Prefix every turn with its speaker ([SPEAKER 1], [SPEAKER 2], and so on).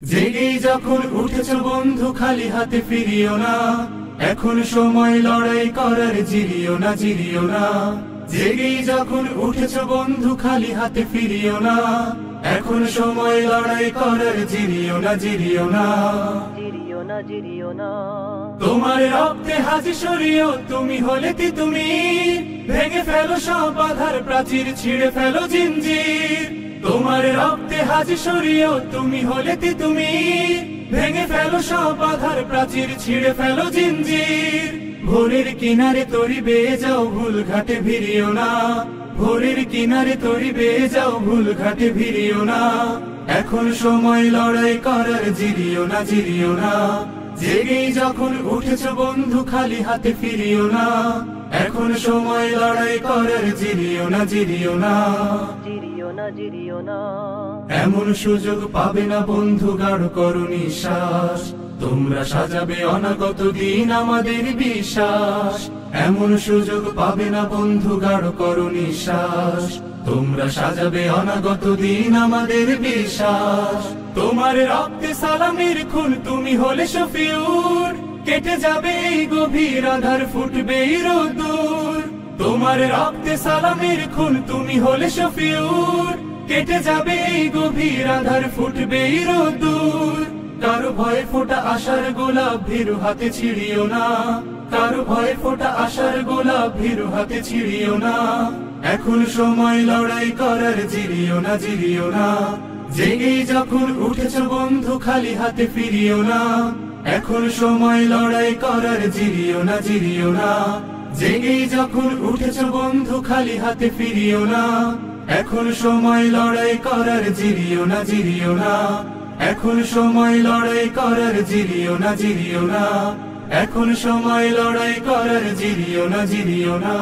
[SPEAKER 1] জেগেই যখন উঠেছ বন্ধু খালি হাতে ফিরিও না, এখন সময় লড়াই করার, জিরিও না জিরিও না। জেগেই যখন উঠেছ বন্ধু খালি হাতে ফিরিও না, এখন সময় লড়াই করার, জিরিও না জিরিও না।
[SPEAKER 2] জিরিও না জিরিও না।
[SPEAKER 1] তোমার রক্তে হাজি সরিও, তুমি হলে তুমি ভেঙে ফেলো সব বাধার প্রাচীর, ছিঁড়ে ফেলো জিঞ্জির। তোমার রক্তে হাজি সরিও, তুমি হলে তুমি ভেঙে ফেলো সব বাধার প্রাচীর, ছিঁড়ে ফেলো জিঞ্জির। ভোরের কিনারে তরি বেয়ে যাও, ভুল ঘাটে ভিড়িও না। ভোরের কিনারে তরি বেয়ে যাও, ভুল ঘাটে ভিড়িও না। এখন সময় লড়াই করার, জিরিও না জিরিও না। জেগেই যখন উঠেছ বন্ধু খালি হাতে ফিরিও না, এখন সময় লড়াই করার, জিরিও না জিরিও না।
[SPEAKER 2] জিরিও না জিরিও না।
[SPEAKER 1] এমন সুযোগ পাবে না বন্ধু, গাঢ় করো নিঃশ্বাস। তোমরা সাজাবে অনাগত দিন আমাদের বিশ্বাস। এমন সুযোগ পাবে না বন্ধু, গাঢ় করো নিঃশ্বাস। তোমরা সাজাবে অনাগত দিন আমাদের বিশ্বাস। তোমার রক্তে সালামের খুন, তুমি হলে শফিউর। কেটে যাবে এই গভীর আধার, ফুটবে এই রোদ্দুর। তোমার রক্তে সালামের খুন, তুমি হলে শফিউর। কেটে যাবে এই গভীর আধার, ফুটবে এই রোদ্দুর। কারো ভয়ে ফোটা আশার গোলাপ, ভীরু হাতে ছিড়িও না। কারো ভয়ে ফোটা আশার গোলাপ, ভীরু হাতে ছিড়িও না। এখন সময় লড়াই করার, জিরিও না জিরিও না। জেগেই যখন উঠেছ বন্ধু খালি হাতে ফিরিও না, এখন সময় লড়াই করার, জিরিও না জিরিও না। জেগেই যখন উঠেছ বন্ধু খালি হাতে ফিরিও না, এখন সময় লড়াই করার, জিরিও না জিরিও না। এখন সময় লড়াই করার, জিরিও না জিরিও না। এখন সময় লড়াই করার, জিরিও না জিরিও না।